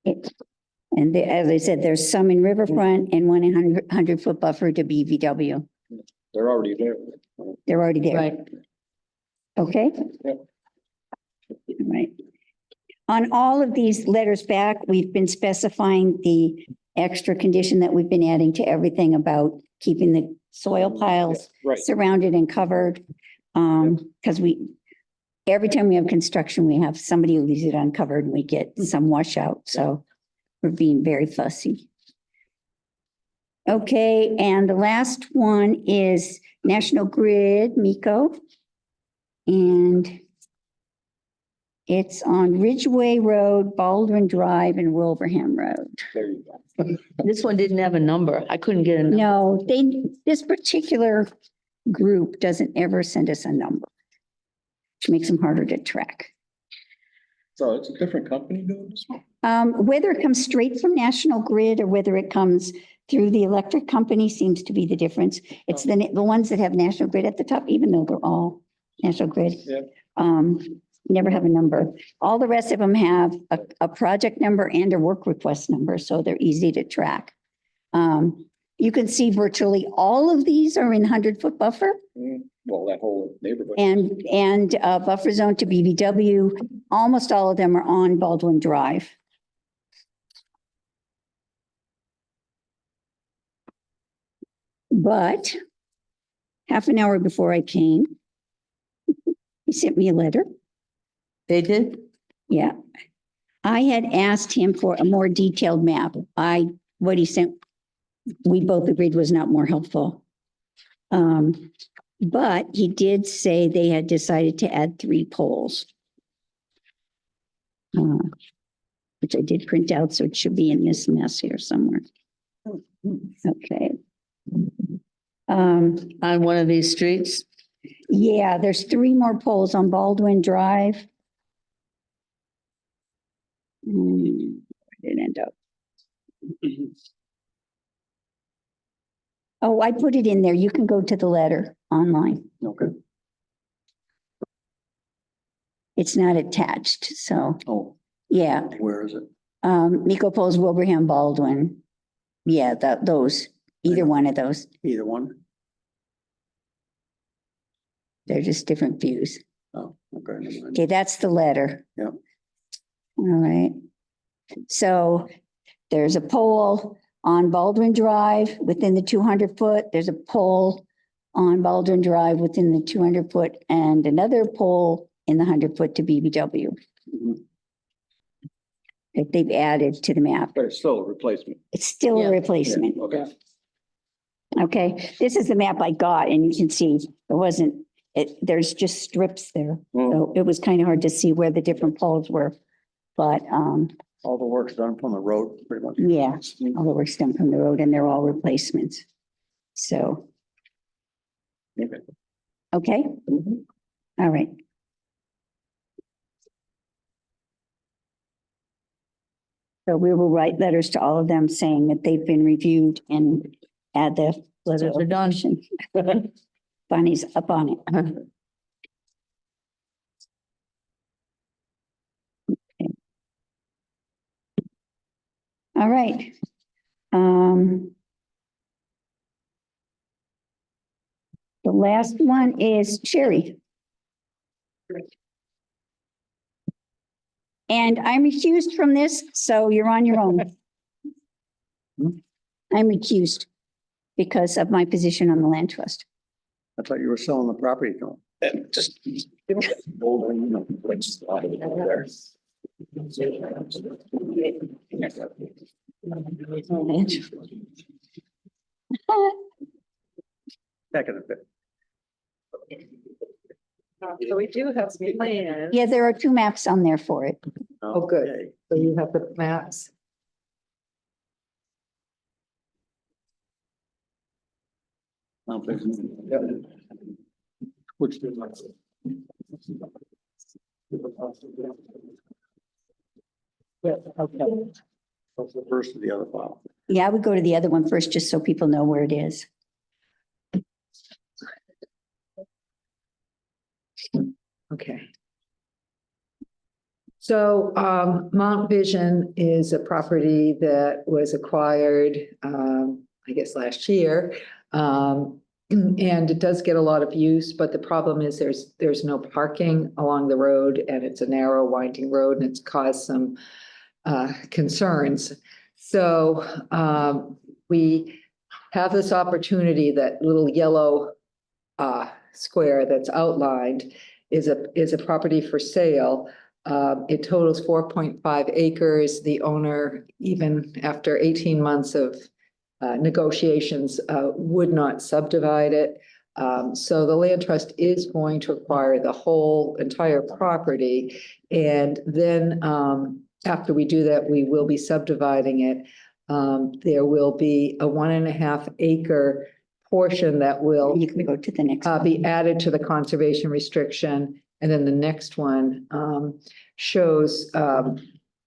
as I said, there's some in Riverfront and one 100-foot buffer to BVW. They're already there. They're already there. Right. Okay? Yep. All right. On all of these letters back, we've been specifying the extra condition that we've been adding to everything about keeping the soil piles Right. surrounded and covered. Because every time we have construction, we have somebody who leaves it uncovered and we get some washout. So we're being very fussy. Okay, and the last one is National Grid, MECO. And it's on Ridgeway Road, Baldwin Drive, and Wilbraham Road. There you go. This one didn't have a number. I couldn't get a number. No, this particular group doesn't ever send us a number, which makes them harder to track. So it's a different company doing this one? Whether it comes straight from National Grid or whether it comes through the electric company seems to be the difference. It's the ones that have National Grid at the top, even though they're all National Grid. Yep. Never have a number. All the rest of them have a project number and a work request number, so they're easy to track. You can see virtually all of these are in 100-foot buffer Well, that whole neighborhood. and buffer zone to BVW. Almost all of them are on Baldwin Drive. But half an hour before I came, he sent me a letter. They did? Yeah. I had asked him for a more detailed map. What he sent, we both agreed was not more helpful. But he did say they had decided to add 3 poles. Which I did print out, so it should be in this mess here somewhere. Okay. On one of these streets? Yeah, there's 3 more poles on Baldwin Drive. Where did it end up? Oh, I put it in there. You can go to the letter online. Okay. It's not attached, so, Oh, yeah. where is it? Miko Poles, Wilbraham, Baldwin. Yeah, those, either one of those. Either one? They're just different views. Oh, okay. Never mind. Okay, that's the letter. Yeah. All right. So there's a pole on Baldwin Drive within the 200 foot. There's a pole on Baldwin Drive within the 200 foot and another pole in the 100 foot to BBW that they've added to the map. But it's still a replacement. It's still Yeah. a replacement. Okay. Okay, this is the map I got and you can see it wasn't, there's just strips there. So it was kind of hard to see where the different poles were. But, All the work's done from the road, pretty much. yeah, all the work's done from the road and they're all replacements. So. Okay. Okay? All right. So we will write letters to all of them saying that they've been reviewed and add the letters Letters are done. Bonnie's up on it. Okay. All right. The last one is Sherry. And I'm recused from this, so you're on your own. I'm recused because of my position on the land trust. I thought you were selling the property to them. Just. Older, you know, like, slide it over there. Back in a bit. So we do have some plans. Yeah, there are 2 maps on there for it. Oh, good. Okay. So you have the maps. Which. Yeah, okay. What's the first of the other file? Yeah, I would go to the other one first, just so people know where it is. Okay. So Mount Vision is a property that was acquired, I guess, last year. And it does get a lot of use, but the problem is there's no parking along the road and it's a narrow winding road and it's caused some concerns. So we have this opportunity, that little yellow square that's outlined is a property for sale. It totals 4.5 acres. The owner, even after 18 months of negotiations, would not subdivide it. So the land trust is going to acquire the whole entire property. And then after we do that, we will be subdividing it. There will be a 1.5 acre portion that will You can go to the next. be added to the conservation restriction. And then the next one shows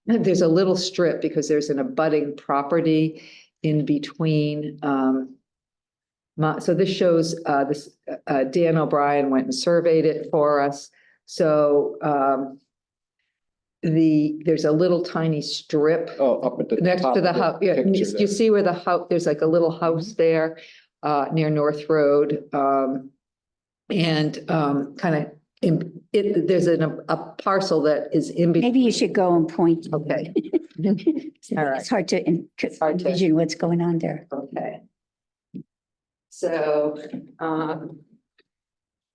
there's a little strip because there's an abutting property in between. So this shows Dan O'Brien went and surveyed it for us. So there's a little tiny strip Oh, up at the next top to the of house. Yeah, picture you there. see where the house, there's like a little house there near North Road. And kind of there's a parcel that is in between. Maybe you should go and point. Okay. All right. It's hard to hard to- envision what's going on there. Okay. So,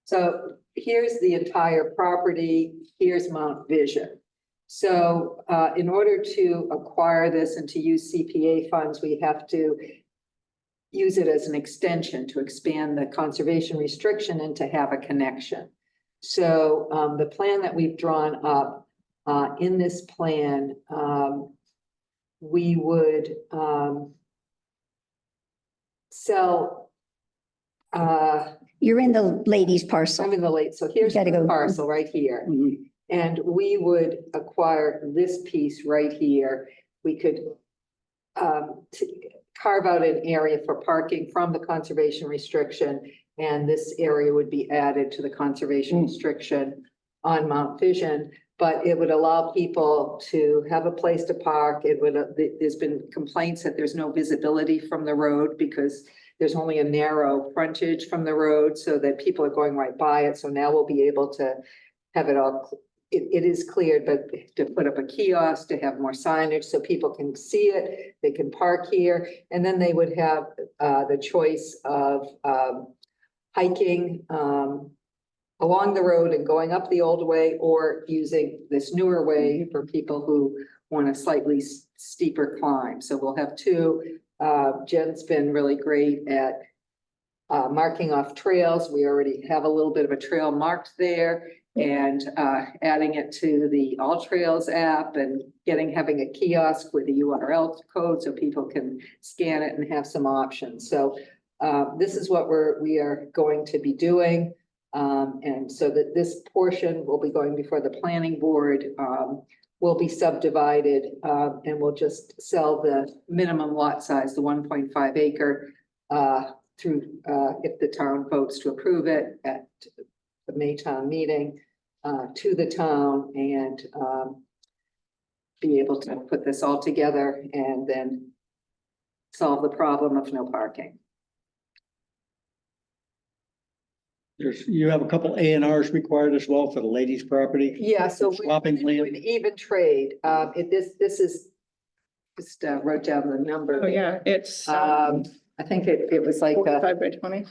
so here's the entire property, here's Mount Vision. So, in order to acquire this and to use CPA funds, we have to use it as an extension to expand the conservation restriction and to have a connection. So, the plan that we've drawn up, in this plan, we would, sell, You're in the ladies parcel. I'm in the late, so here's gotta the go. parcel right here. Mhm. And we would acquire this piece right here. We could carve out an area for parking from the conservation restriction. And this area would be added to the conservation restriction on Mount Vision. But it would allow people to have a place to park. It would, there's been complaints that there's no visibility from the road because there's only a narrow frontage from the road so that people are going right by it. So now we'll be able to have it all it is cleared, but to put up a kiosk, to have more signage so people can see it, they can park here. And then they would have the choice of hiking along the road and going up the old way, or using this newer way for people who want a slightly steeper climb. So we'll have two. Jen's been really great at marking off trails. We already have a little bit of a trail marked there, and adding it to the All Trails app and having a kiosk with a URL code so people can scan it and have some options. So this is what we are going to be doing. And so that this portion will be going before the planning board, will be subdivided, and we'll just sell the minimum lot size, the 1.5 acre, through, if the town votes to approve it at the May town meeting, to the town, and be able to put this all together and then solve the problem of no parking. You have a couple A&Rs required as well for the ladies' property. Yeah, so Swapping we land. would even trade. This is just wrote down the number. Oh, yeah, it's I think it was like 45 by 20.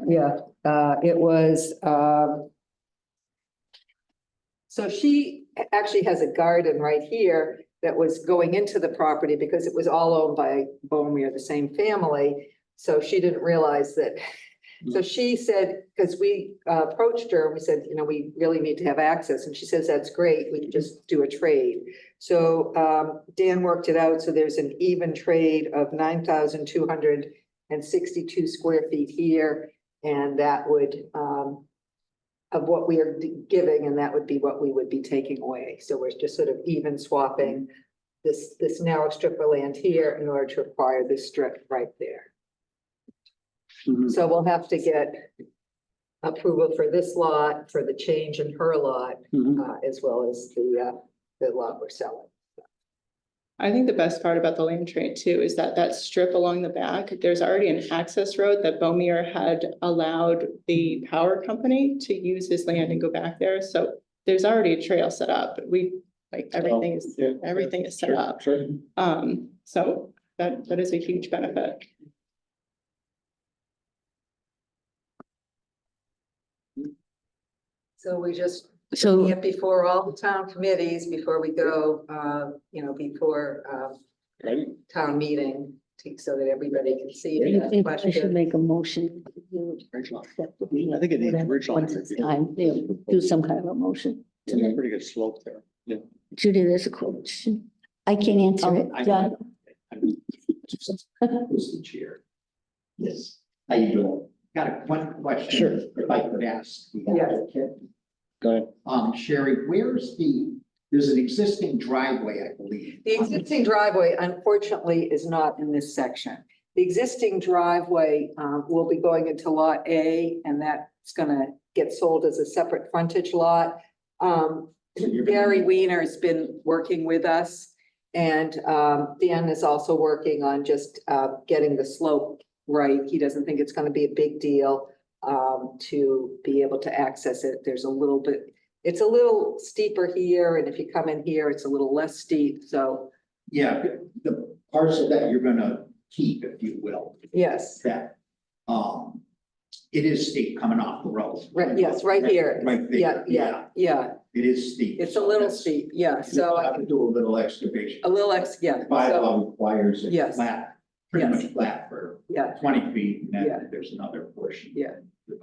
yeah, it was so she actually has a garden right here that was going into the property because it was all owned by Bomir, the same family. So she didn't realize that. So she said, because we approached her and we said, you know, we really need to have access. And she says, that's great. We can just do a trade. So Dan worked it out. So there's an even trade of 9,262 square feet here. And that would, of what we are giving, and that would be what we would be taking away. So we're just sort of even swapping this narrow strip of land here in order to acquire this strip right there. So we'll have to get approval for this lot, for the change in her lot, as well as the lot we're selling. I think the best part about the land trade too is that that strip along the back, there's already an access road that Bomir had allowed the power company to use his land and go back there. So there's already a trail set up. Everything is set Sure, up. sure. So that is a huge benefit. So we just So get before all the town committees before we go, before Ready? town meeting, so that everybody can see it. you ask think I should questions. make a motion? Original. I think it needs original. Once it's time, do some kind of a motion. There's a pretty good slope there. Judy, there's a question. I can answer it. John? Mr. Chair. Yes, how you doing? Got one question. Sure. If I could ask. the Yeah. applicant. Go ahead. Sherry, there's an existing driveway, I believe. The existing driveway, unfortunately, is not in this section. The existing driveway will be going into Lot A, and that's gonna get sold as a separate frontage lot. Gary Weiner has been working with us, and Dan is also working on just getting the slope right. He doesn't think it's gonna be a big deal to be able to access it. There's a little bit, it's a little steeper here, and if you come in here, it's a little less steep, so Yeah, the parcel that you're gonna keep, if you will, yes. that, it is steep coming off the road. Right, yes, right here. Right there, Yeah, it is steep. it's a little steep, yeah, So I so have to do a little excavation. a little yeah. So, Bylaw requires it Yes. flat, pretty Yes. much flat for yeah, 20 feet, and Yeah. then there's another portion. Yeah.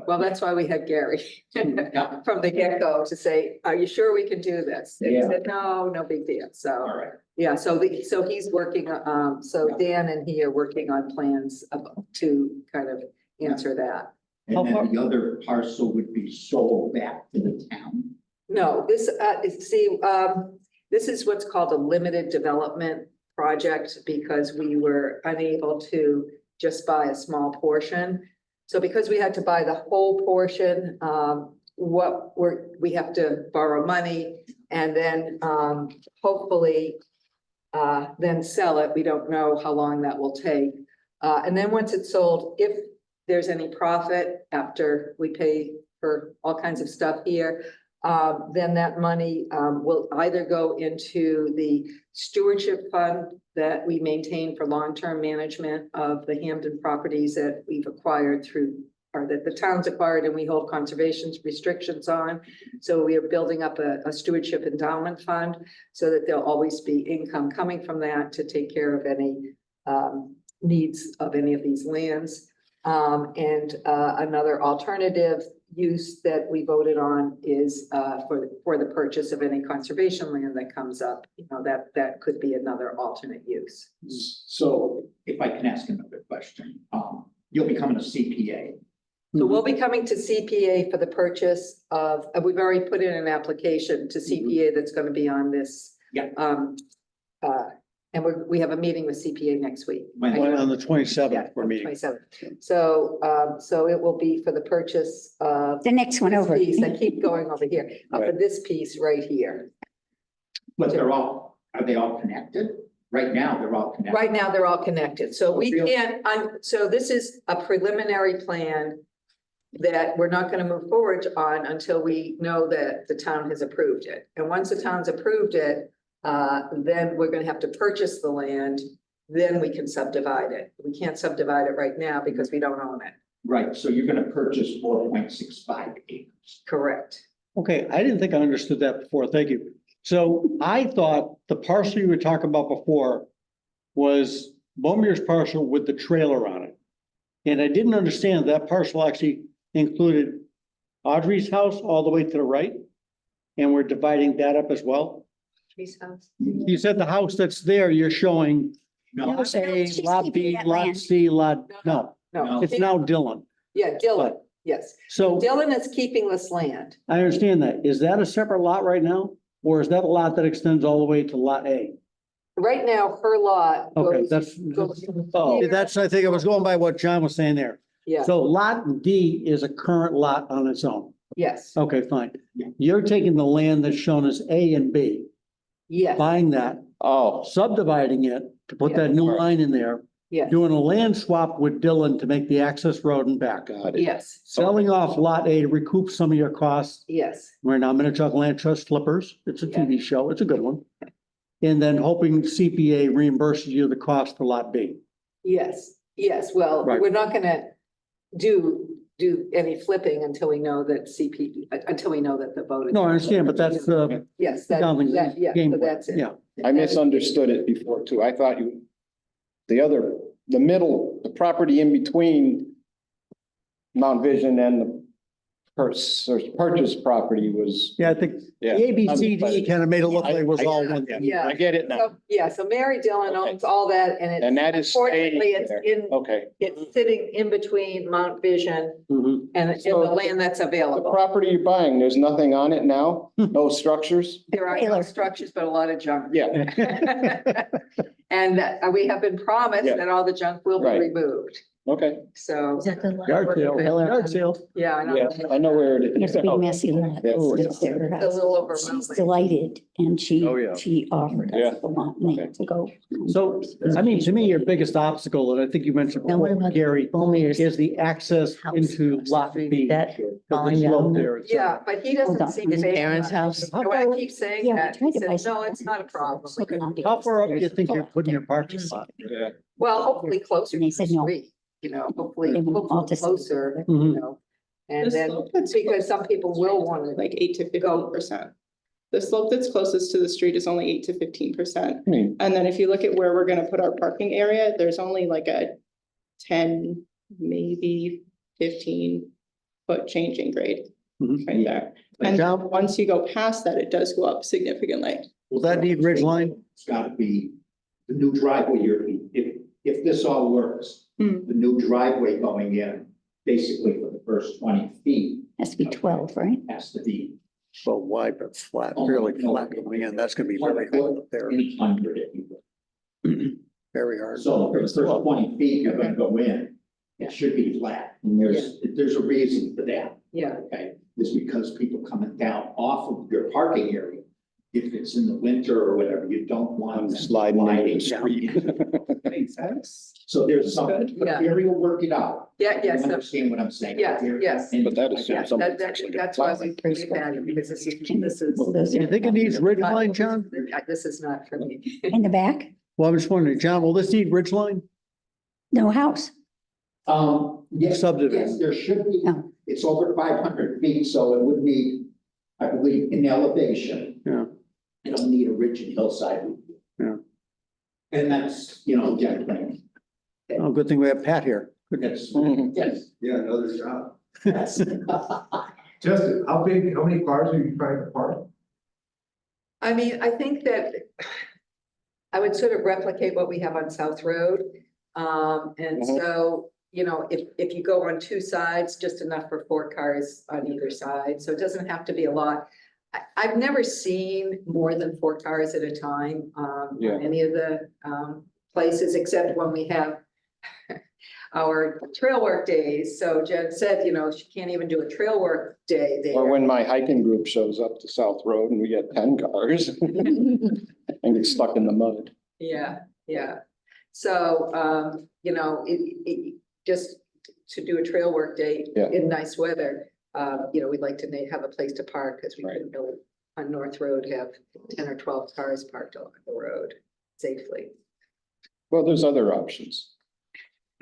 Well, that's why we had Gary Yeah. from the get-go to say, are you sure we can do this? And he Yeah. said, no big deal, All so, right. yeah, so he's working, so Dan and he are working on plans to kind of answer that. And then the other parcel would be sold back to the town. No, this is what's called a limited development project because we were unable to just buy a small portion. So because we had to buy the whole portion, we have to borrow money and then hopefully then sell it. We don't know how long that will take. And then once it's sold, if there's any profit after we pay for all kinds of stuff here, then that money will either go into the stewardship fund that we maintain for long-term management of the Hampden properties that we've acquired through, or that the town's acquired and we hold conservation restrictions on. So we are building up a stewardship endowment fund so that there'll always be income coming from that to take care of any needs of any of these lands. And another alternative use that we voted on is for the purchase of any conservation land that comes up. You know, that could be another alternate use. So if I can ask another question, you'll be coming to CPA. So we'll be coming to CPA for the purchase of, we've already put in an application to CPA that's going to be on this. Yeah. And we have a meeting with CPA next week. When- On the 27th, we're meeting. 27th. So it will be for the purchase of. The next one this over. piece. I keep going over here, for Right. this piece right here. But are they all connected? Right now, they're all connected. Right now, they're all connected. So we Real- can't, so this is a preliminary plan that we're not going to move forward on until we know that the town has approved it. And once the town's approved it, then we're going to have to purchase the land, then we can subdivide it. We can't subdivide it right now because we don't own it. Right, so you're gonna purchase 4.65 acres. Correct. Okay, I didn't think I understood that before. Thank you. So I thought the parcel you were talking about before was Bomir's parcel with the trailer on it. And I didn't understand that parcel actually included Audrey's house all the way to the right. And we're dividing that up as well. Tree's house. You said the house that's there, you're showing No, lot A, she's lot keeping B, that lot land. C, lot, no, No, it's now Dillon. yeah, Dylan, yes. So Dylan is keeping this land. I understand that. Is that a separate lot right now? Or is that a lot that extends all the way to lot A? Right now, her lot Okay, goes. Oh, here. that's, I think I was going by what John was saying there. Yeah, So lot D is a current lot on its own. yes, Okay, fine. Yeah. You're taking the land that's shown as A and B, yes, buying that, Oh, subdividing it to put that new line in there, yes, doing a land swap with Dillon to make the access road and back. got it. yes, Selling off lot A to recoup some of your costs. yes, We're now Minichog Land Trust Flippers. It's a Yeah. TV show. It's a good one. And then hoping CPA reimburses you the cost for lot B. yes, yes. Well, Right. we're not gonna do any flipping until we know that until we know that the vote. is- No, I understand, but that's the, Yes, that, down the yeah, game so plan. that's it. Yeah. I misunderstood it before too. I thought the middle, the property in between Mount Vision and the purchase property was, Yeah, I think yeah. the ABCD kind of made it look like it was all one thing. Yeah. I get it now. So, yeah, so Mary Dillon Okay. owns all that and And it's, that is unfortunately, staying it's there. in, Okay. it's sitting in between Mount Vision Mhm. and in So the land that's The available. property you're buying, there's nothing on it now? No structures? There are no Trailer. structures, but a lot of junk. Yeah, And we have been promised Yeah. that all the junk will be Right. removed. okay. So, Yard sale, yard sale. yeah, I know. Yeah, I know where it is. It's a big messy lot. Yeah. Oh, it's their It's a house. little She's overwhelming. delighted and Oh, yeah. she offered Yeah. us the lot land to go. So, I mean, to me, your biggest obstacle, and I think you mentioned Now, what before, about Gary, Bomir's is the access house into across the lot street? B. That Because falling the slope down? there is- Yeah, but he Hold on. doesn't seem to His say. parents' house? So I keep saying Yeah, we that. tried He to buy says, no, it's not a problem. Okay. How far up do you think you're putting your parking lot? Yeah. Well, hopefully closer And to they the said no. street, hopefully, They want all to see. closer, Mhm. And The then, slope that's because some people will want to, Like 8 to 15%. The slope that's closest to the street is only 8 to 15%. I mean, And then if you look at where we're gonna put our parking area, there's only like a 10, maybe 15 foot change in grade Mhm. right there. But And John, once you go past that, it does go up significantly. will that need ridge line? It's gotta be the new driveway here, if this all works, Hmm. the new driveway going in, basically for the first 20 feet Has to be 12, right? has to be So wide but flat, fairly flat going in. That's gonna be very hard up there. 800 if you will. Very hard. So for the first 20 feet, you're gonna go in, it should be flat, and there's a reason for that, yeah, okay? Is because people coming down off of your parking area if it's in the winter or whatever, you don't want. I'm them sliding into the sliding down. street. Makes sense. So there's something, but Yeah. Gary will work it out. Yeah, You yes, understand what I'm saying? Yeah, Gary? yes. And- But that is yeah, something. that's why we created that, because this is. You think it needs ridge line, John? This is not for me. In the back, Well, I'm just wondering, John, will this need ridge line? no house. Yes, Subdivision. yes, there should be, Oh. it's over 500 feet, so it would need, I believe, in elevation. Yeah. It'll need a ridge and hillside. Yeah. And that's, generally, Oh, good thing we have Pat here. that's, Mhm. yes. Yeah, another job. That's Justin, how many cars are you trying to park? I mean, I think that I would sort of replicate what we have on South Road. And so, if you go on two sides, just enough for 4 cars on either side, so it doesn't have to be a lot. I've never seen more than 4 cars at a time, Yeah. on any of the, places, except when we have our trail work days. So Jen said, she can't even do a trail work day there. Or when my hiking group shows up to South Road and we get 10 cars and get stuck in the mud. Yeah, yeah. So, just to do a trail work day Yeah. in nice weather, we'd like to have a place to park, because we Right. couldn't really on North Road have 10 or 12 cars parked along the road safely. Well, there's other options.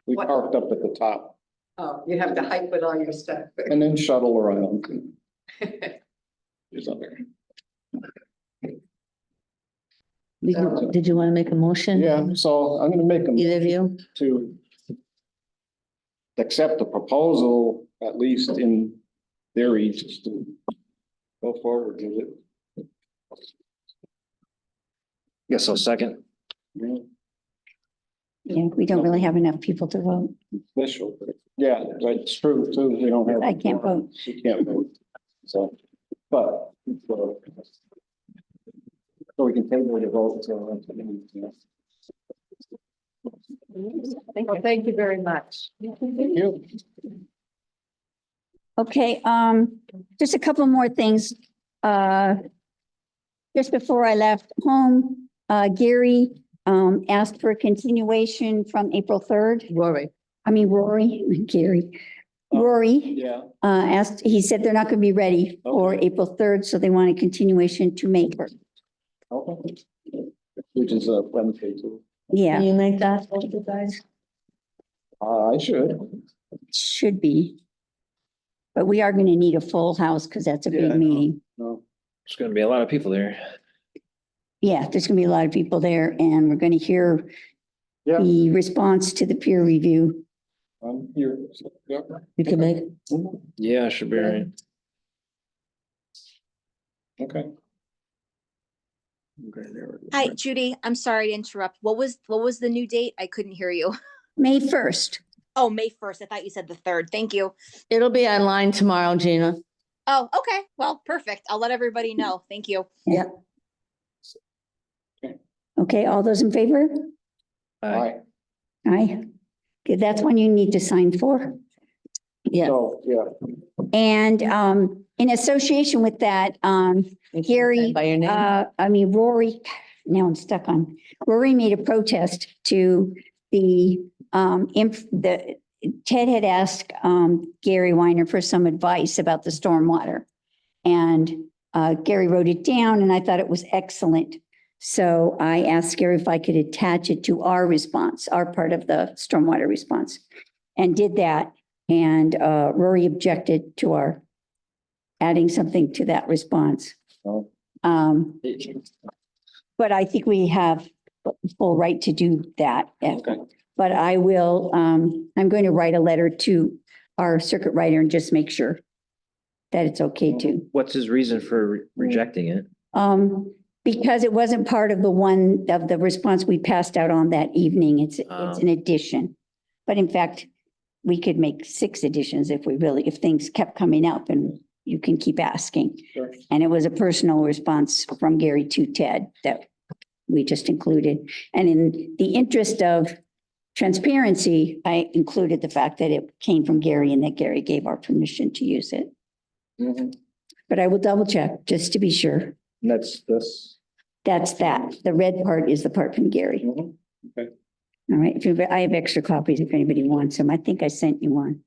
We What? parked up at the top Oh, you have to hike with all your stuff. and then shuttle around. There's other. Did you want to make a motion? Yeah, so I'm gonna make them Either of you? to accept the proposal, at least in theory, just to go forward with it. Guess I'll second. Yeah, Yeah, we don't really have enough people to vote. Official, but yeah, that's true too. We don't have. I can't vote. She can't vote. So, but. So we can table the vote. So. Well, thank you very much. Thank you. Okay, just a couple more things. Just before I left home, Gary asked for a continuation from April 3rd. Rory. Rory, Gary. Rory Yeah. asked, he said they're not going to be ready for Okay. April 3rd, so they want a continuation to May 1st. Okay. Which is a Wednesday too. Yeah, Can you make that, you guys? I should. should be. But we are going to need a full house because that's a Yeah, I big know. meeting. No. There's gonna be a lot of people there. Yeah, there's going to be a lot of people there, and we're going to hear Yeah, the response to the peer review. I'm here. Yeah. You can make, Yeah, should be right. Okay. Hi, Judy. I'm sorry to interrupt. What was the new date? I couldn't hear you. May 1st. Oh, May 1st. I thought you said the 3rd. Thank you. it'll be online tomorrow, Gina. Oh, okay. Well, perfect. I'll let everybody know. Thank you. Okay, all those in favor? All right. Aye. Okay, that's one you need to sign for. Yeah. So, yeah. And in association with that, Gary, By your name? Rory, now I'm stuck on, Rory made a protest to the Ted had asked Gary Weiner for some advice about the stormwater. And Gary wrote it down and I thought it was excellent. So I asked Gary if I could attach it to our response, our part of the stormwater response, and did that. And Rory objected to our adding something to that response. Oh. But I think we have full right to do that. Okay. But I will, I'm going to write a letter to our circuit writer and just make sure that it's okay to. What's his reason for rejecting it? Because it wasn't part of the response we passed out on that evening. It's an addition. But in fact, we could make 6 additions if things kept coming up, and you can keep asking. Sure. And it was a personal response from Gary to Ted that we just included. And in the interest of transparency, I included the fact that it came from Gary and that Gary gave our permission to use it. Mhm. But I will double check just to be sure. That's this. That's that. The red part is the part from Gary. Mhm. All right, I have extra copies if anybody wants them. I think I sent you one.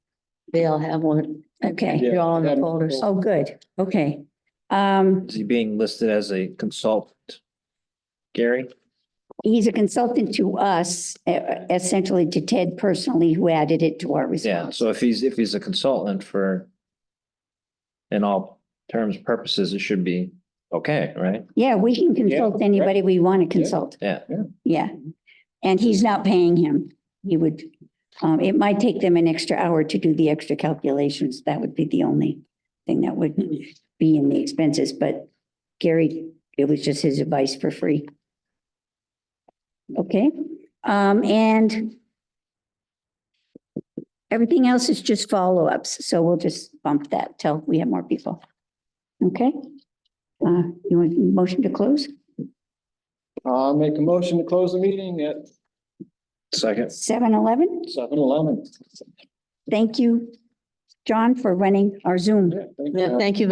They all have one. Okay. They're all in the Yeah. folders. Oh, good. Okay. Is he being listed as a consultant? Gary? He's a consultant to us, essentially to Ted personally, who added it to our Yeah, response. so if he's a consultant for in all terms, purposes, it should be okay, right? Yeah, we can consult anybody we want to consult. Yeah. Yeah. And he's not paying him. He would, it might take them an extra hour to do the extra calculations. That would be the only thing that would be in the expenses, but Gary, it was just his advice for free. Okay, and everything else is just follow-ups, so we'll just bump that till we have more people. Okay? You want a motion to close? I'll make a motion to close the meeting at Second. 7:11? 7:11. Thank you, John, for running our Zoom. Yeah, thank you. Yeah, thank you very